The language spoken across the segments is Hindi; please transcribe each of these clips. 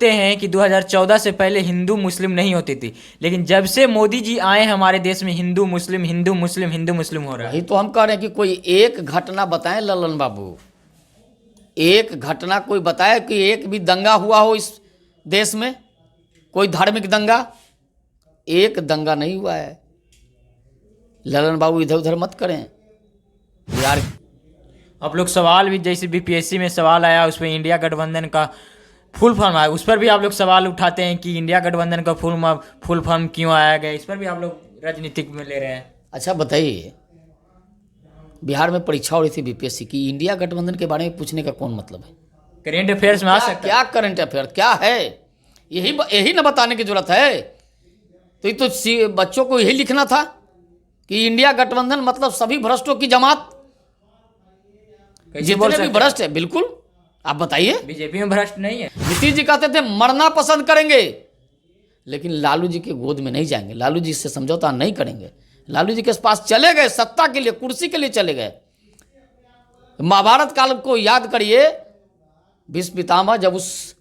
कहते हैं कि 2014 से पहले हिंदू मुस्लिम नहीं होती थी, लेकिन जब से मोदी जी आए हमारे देश में हिंदू मुस्लिम हिंदू मुस्लिम हिंदू मुस्लिम हो रहा है। वही तो हम कह रहे हैं कि कोई एक घटना बताएं ललन बाबू, एक घटना कोई बताए कि एक भी दंगा हुआ हो इस देश में, कोई धार्मिक दंगा। एक दंगा नहीं हुआ है। ललन बाबू इधर उधर मत करें यार। आप लोग सवाल भी, जैसे बीपीएससी में सवाल आया उसमें इंडिया गठबंधन का फुल फॉर्म आया, उस पर भी आप लोग सवाल उठाते हैं कि इंडिया गठबंधन का फुल फॉर्म क्यों आया गया, इस पर भी आप लोग राजनीतिक में ले रहे हैं। अच्छा बताइए, बिहार में परीक्षा हो रही थी बीपीएससी की, इंडिया गठबंधन के बारे में पूछने का कौन मतलब है? करेंट अफेयर्स में आ सकता है। क्या करंट अफेयर क्या है? यही ना बताने की जरूरत है। तो ये तो बच्चों को यही लिखना था कि इंडिया गठबंधन मतलब सभी भ्रष्टों की जमात, जितने भी भ्रष्ट है। बिल्कुल, आप बताइए। बीजेपी में भ्रष्ट नहीं है। नीतीश जी कहते थे मरना पसंद करेंगे, लेकिन लालू जी के गोद में नहीं जाएंगे, लालू जी से समझौता नहीं करेंगे। लालू जी के पास चले गए, सत्ता के लिए, कुर्सी के लिए चले गए। महाभारत काल को याद करिए, भीष्म पितामह जब उस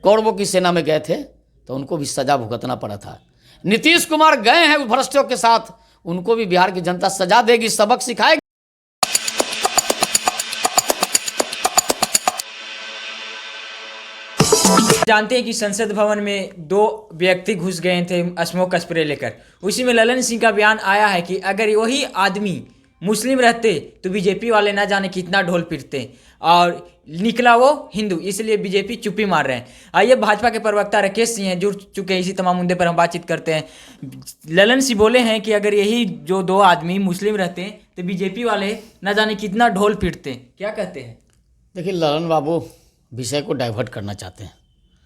कौरवों की सेना में गए थे तो उनको भी सजा भुगतना पड़ा था। नीतीश कुमार गए हैं भ्रष्टों के साथ, उनको भी बिहार की जनता सजा देगी, सबक सिखाएगी। जानते हैं कि संसद भवन में दो व्यक्ति घुस गए थे स्मोक स्प्रे लेकर। उसी में ललन सिंह का बयान आया है कि अगर वही आदमी मुस्लिम रहते तो बीजेपी वाले ना जाने कितना ढोल पीटते, और निकला वो हिंदू, इसलिए बीजेपी चुप्पी मार रहे हैं। आइए, भाजपा के प्रवक्ता राकेश सिंह हैं, जुड़ चुके हैं, इसी तमाम मुद्दे पर हम बातचीत करते हैं। ललन सिंह बोले हैं कि अगर यही जो दो आदमी मुस्लिम रहते तो बीजेपी वाले ना जाने कितना ढोल पीटते। क्या कहते हैं? देखिए ललन बाबू विषय को डाइवर्ट करना चाहते हैं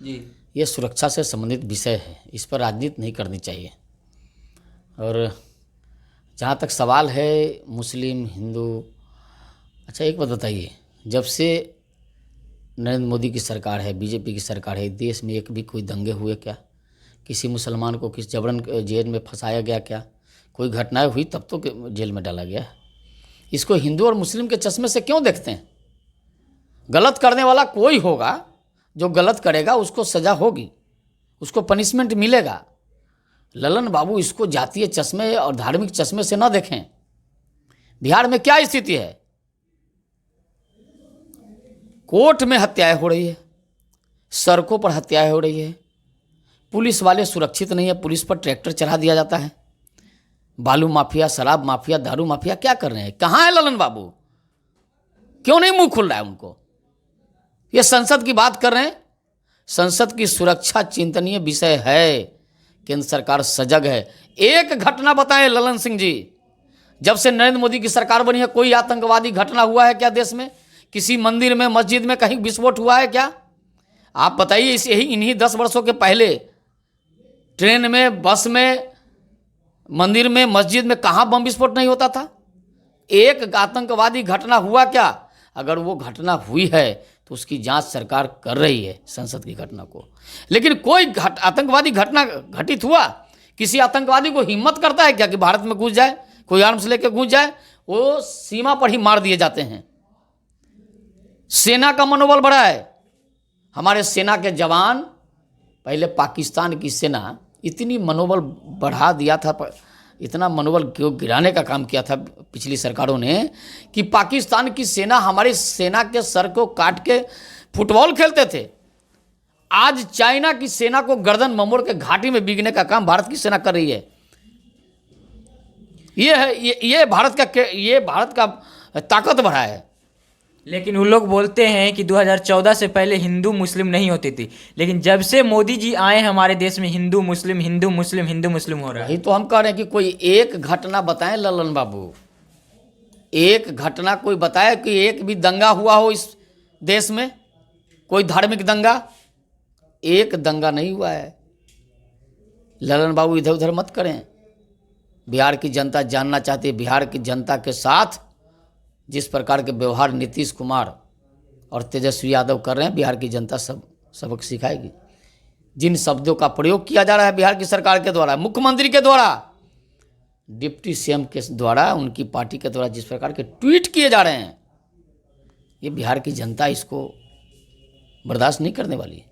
जी। ये सुरक्षा से संबंधित विषय है, इस पर राजनीति नहीं करनी चाहिए। और जहाँ तक सवाल है मुस्लिम हिंदू, अच्छा एक बात बताइए, जब से नरेंद्र मोदी की सरकार है, बीजेपी की सरकार है, देश में एक भी कोई दंगे हुए क्या? किसी मुसलमान को किस जबरन जेल में फंसाया गया क्या? कोई घटनाएं हुई तब तो जेल में डाला गया। इसको हिंदू और मुस्लिम के चश्मे से क्यों देखते हैं? गलत करने वाला कोई होगा, जो गलत करेगा उसको सजा होगी, उसको पनिशमेंट मिलेगा। ललन बाबू इसको जातीय चश्मे और धार्मिक चश्मे से ना देखें। बिहार में क्या स्थिति है? कोर्ट में हत्याएं हो रही है, सड़कों पर हत्याएं हो रही है, पुलिस वाले सुरक्षित नहीं है, पुलिस पर ट्रैक्टर चढ़ा दिया जाता है। बालू माफिया, शराब माफिया, दारू माफिया क्या कर रहे हैं? कहाँ है ललन बाबू? क्यों नहीं मुंह खुल रहा है उनको? ये संसद की बात कर रहे हैं। संसद की सुरक्षा चिंतनीय विषय है, केंद्र सरकार सजग है। एक घटना बताएं ललन सिंह जी, जब से नरेंद्र मोदी की सरकार बनी है कोई आतंकवादी घटना हुआ है क्या देश में? किसी मंदिर में, मस्जिद में कहीं विस्फोट हुआ है क्या? आप बताइए। इन्हीं 10 वर्षों के पहले ट्रेन में, बस में, मंदिर में, मस्जिद में कहाँ बम विस्फोट नहीं होता था? एक आतंकवादी घटना हुआ क्या? अगर वो घटना हुई है तो उसकी जांच सरकार कर रही है, संसद की घटना को। लेकिन कोई आतंकवादी घटना घटित हुआ, किसी आतंकवादी को हिम्मत करता है क्या कि भारत में घुस जाए, कोई आर्म्स लेकर घुस जाए? वो सीमा पर ही मार दिए जाते हैं। सेना का मनोबल बढ़ा है। हमारे सेना के जवान, पहले पाकिस्तान की सेना इतनी मनोबल बढ़ा दिया था, इतना मनोबल क्यों गिराने का काम किया था पिछली सरकारों ने, कि पाकिस्तान की सेना हमारी सेना के सर को काट के फुटबॉल खेलते थे। आज चाइना की सेना को गर्दन ममोड़ के घाटी में बिकने का काम भारत की सेना कर रही है। ये भारत का ताकत बढ़ा है। लेकिन वो लोग बोलते हैं कि 2014 से पहले हिंदू मुस्लिम नहीं होती थी, लेकिन जब से मोदी जी आए हमारे देश में हिंदू मुस्लिम हिंदू मुस्लिम हिंदू मुस्लिम हो रहा है। यही तो हम कह रहे हैं कि कोई एक घटना बताएं ललन बाबू, एक घटना कोई बताए कि एक भी दंगा हुआ हो इस देश में, कोई धार्मिक दंगा। एक दंगा नहीं हुआ है। ललन बाबू इधर उधर मत करें। बिहार की जनता जानना चाहती है, बिहार की जनता के साथ जिस प्रकार के व्यवहार नीतीश कुमार और तेजस्वी यादव कर रहे हैं, बिहार की जनता सबक सिखाएगी। जिन शब्दों का प्रयोग किया जा रहा है बिहार की सरकार के द्वारा, मुख्यमंत्री के द्वारा, डिप्टी सीएम के द्वारा, उनकी पार्टी के द्वारा जिस प्रकार के ट्वीट किए जा रहे हैं, ये बिहार की जनता इसको बर्दाश्त नहीं करने वाली है।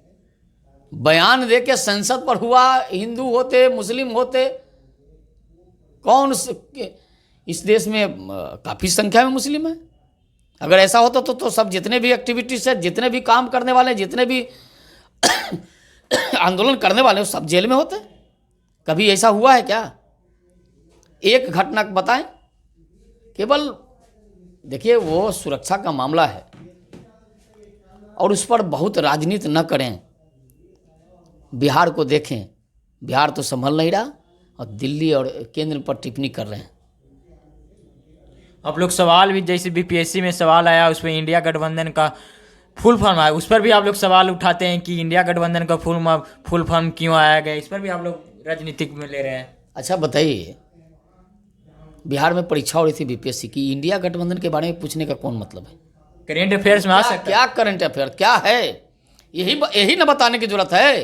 बयान दे के संसद पर हुआ, हिंदू होते मुस्लिम होते, इस देश में काफ़ी संख्या में मुस्लिम है। अगर ऐसा होता तो सब जितने भी एक्टिविटीज है, जितने भी काम करने वाले, जितने भी आंदोलन करने वाले, सब जेल में होते। कभी ऐसा हुआ है क्या? एक घटना बताएं केवल। देखिए, वो सुरक्षा का मामला है और उस पर बहुत राजनीति न करें। बिहार को देखें, बिहार तो संभल नहीं रहा और दिल्ली और केंद्र पर टिप्पणी कर रहे हैं। आप लोग सवाल भी, जैसे बीपीएससी में सवाल आया उस पर इंडिया गठबंधन का फुल फॉर्म आया, उस पर भी आप लोग सवाल उठाते हैं कि इंडिया गठबंधन का फुल फॉर्म क्यों आया गया, इस पर भी आप लोग राजनीतिक में ले रहे हैं। अच्छा बताइए, बिहार में परीक्षा हो रही थी बीपीएससी की, इंडिया गठबंधन के बारे में पूछने का कौन मतलब है? करेंट अफेयर्स में आ सकता है। क्या करंट अफेयर क्या है? यही न बताने की जरूरत है।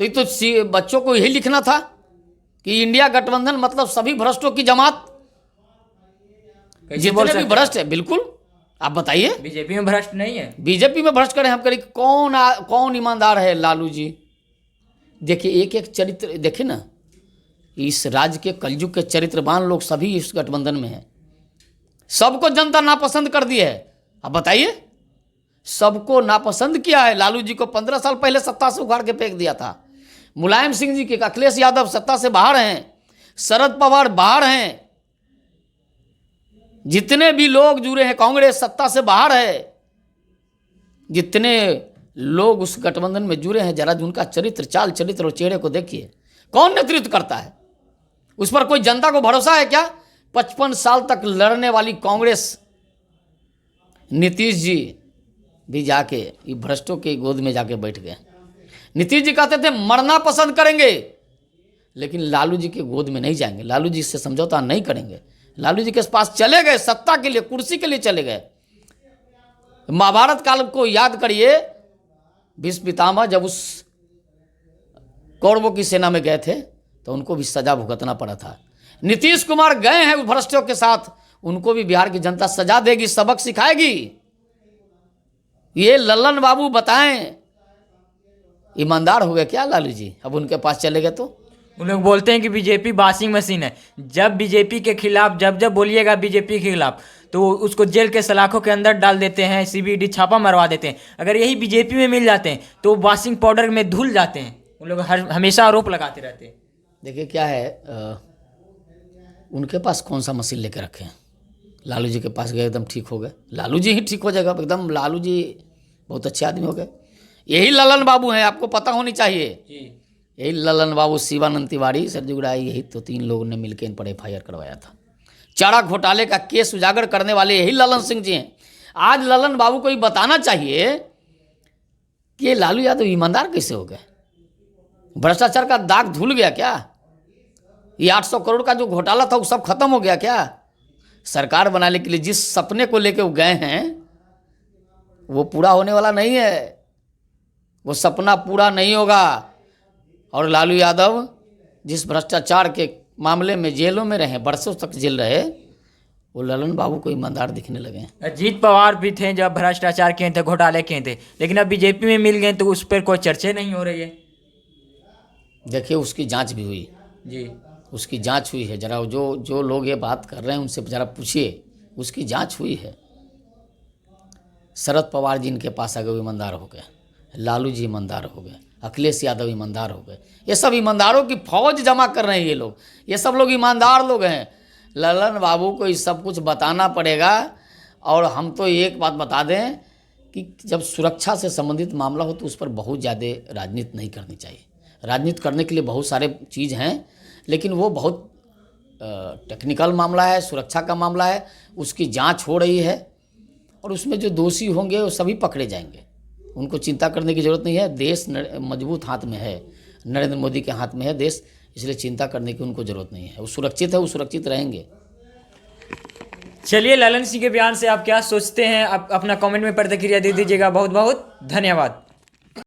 तो ये तो बच्चों को यही लिखना था कि इंडिया गठबंधन मतलब सभी भ्रष्टों की जमात, जितने भी भ्रष्ट है। बिल्कुल, आप बताइए। बीजेपी में भ्रष्ट नहीं है? बीजेपी में भ्रष्ट करें हम करें, कौन ईमानदार है? लालू जी। देखिए, एक एक चरित्र देखिए ना, इस राज्य के कलयुग के चरित्रवान लोग सभी इस गठबंधन में हैं। सबको जनता नापसंद कर दी है। अब बताइए, सबको नापसंद किया है। लालू जी को 15 साल पहले सत्ता से उखाड़ के फेंक दिया था। मुलायम सिंह जी के, अखिलेश यादव सत्ता से बाहर हैं, शरद पवार बाहर हैं, जितने भी लोग जुड़े हैं, कांग्रेस सत्ता से बाहर है। जितने लोग उस गठबंधन में जुड़े हैं, जरा उनका चरित्र, चाल चरित्र और चेहरे को देखिए। कौन नेतृत्व करता है? उस पर कोई जनता को भरोसा है क्या? 55 साल तक लड़ने वाली कांग्रेस, नीतीश जी भी जाके ये भ्रष्टों के गोद में जाके बैठ गए। नीतीश जी कहते थे मरना पसंद करेंगे, लेकिन लालू जी के गोद में नहीं जाएंगे, लालू जी से समझौता नहीं करेंगे। लालू जी के पास चले गए, सत्ता के लिए, कुर्सी के लिए चले गए। महाभारत काल को याद करिए, भीष्म पितामह जब उस कौरवों की सेना में गए थे तो उनको भी सजा भुगतना पड़ा था। नीतीश कुमार गए हैं भ्रष्टों के साथ, उनको भी बिहार की जनता सजा देगी, सबक सिखाएगी। ये लल्लन बाबू बताएं, ईमानदार हो गए क्या लालू जी? अब उनके पास चले गए तो उन लोग बोलते हैं कि बीजेपी वॉशिंग मशीन है। जब बीजेपी के खिलाफ जब बोलिएगा बीजेपी के खिलाफ, तो उसको जेल के सलाखों के अंदर डाल देते हैं, सीबीडी छापा मरवा देते हैं। अगर यही बीजेपी में मिल जाते हैं तो वॉशिंग पाउडर में धुल जाते हैं। उन लोग हमेशा आरोप लगाते रहते हैं। देखिए क्या है, उनके पास कौन सा मशीन लेकर रखे हैं? लालू जी के पास गए, एकदम ठीक हो गए। लालू जी ही ठीक हो जाएगा एकदम। लालू जी बहुत अच्छे आदमी हो गए। यही ललन बाबू हैं, आपको पता होनी चाहिए जी। यही ललन बाबू, शिवानंद तिवारी, सरजू गुड़ाई, यही तो 3 लोगों ने मिलकर इन पर FIR करवाया था। चारा घोटाले का केस उजागर करने वाले यही ललन सिंह जी हैं। आज ललन बाबू को ये बताना चाहिए कि ये लालू यादव ईमानदार कैसे हो गए? भ्रष्टाचार का दाग धुल गया क्या? ये 800 करोड़ का जो घोटाला था वो सब खत्म हो गया क्या? सरकार बनाने के लिए जिस सपने को लेके वो गए हैं वो पूरा होने वाला नहीं है। वो सपना पूरा नहीं होगा। और लालू यादव जिस भ्रष्टाचार के मामले में जेलों में रहे, बरसों तक जेल रहे, वो ललन बाबू को ईमानदार दिखने लगे। अजीत पवार भी थे जब भ्रष्टाचार किए थे, घोटाले किए थे, लेकिन अब बीजेपी में मिल गए तो उस पर कोई चर्चा नहीं हो रही है। देखिए, उसकी जांच भी हुई जी, उसकी जांच हुई है। जरा जो लोग ये बात कर रहे हैं उनसे जरा पूछिए, उसकी जांच हुई है। शरद पवार जी इनके पास आ गए, ईमानदार हो गए। लालू जी ईमानदार हो गए, अखिलेश यादव ईमानदार हो गए। ये सब ईमानदारों की फौज जमा कर रहे हैं ये लोग। ये सब लोग ईमानदार लोग हैं। ललन बाबू को ये सब कुछ बताना पड़ेगा। और हम तो एक बात बता दें कि जब सुरक्षा से संबंधित मामला हो तो उस पर बहुत ज़्यादा राजनीति नहीं करनी चाहिए। राजनीति करने के लिए बहुत सारे चीज़ हैं, लेकिन वो बहुत टेक्निकल मामला है, सुरक्षा का मामला है। उसकी जांच हो रही है और उसमें जो दोषी होंगे वो सभी पकड़े जाएंगे। उनको चिंता करने की ज़रूरत नहीं है। देश मजबूत हाथ में है, नरेंद्र मोदी के हाथ में है देश, इसलिए चिंता करने की उनको ज़रूरत नहीं है। वो सुरक्षित है, वो सुरक्षित रहेंगे। चलिए, ललन सिंह के बयान से आप क्या सोचते हैं? आप अपना कमेंट में प्रतिक्रिया दे दीजिएगा। बहुत बहुत धन्यवाद।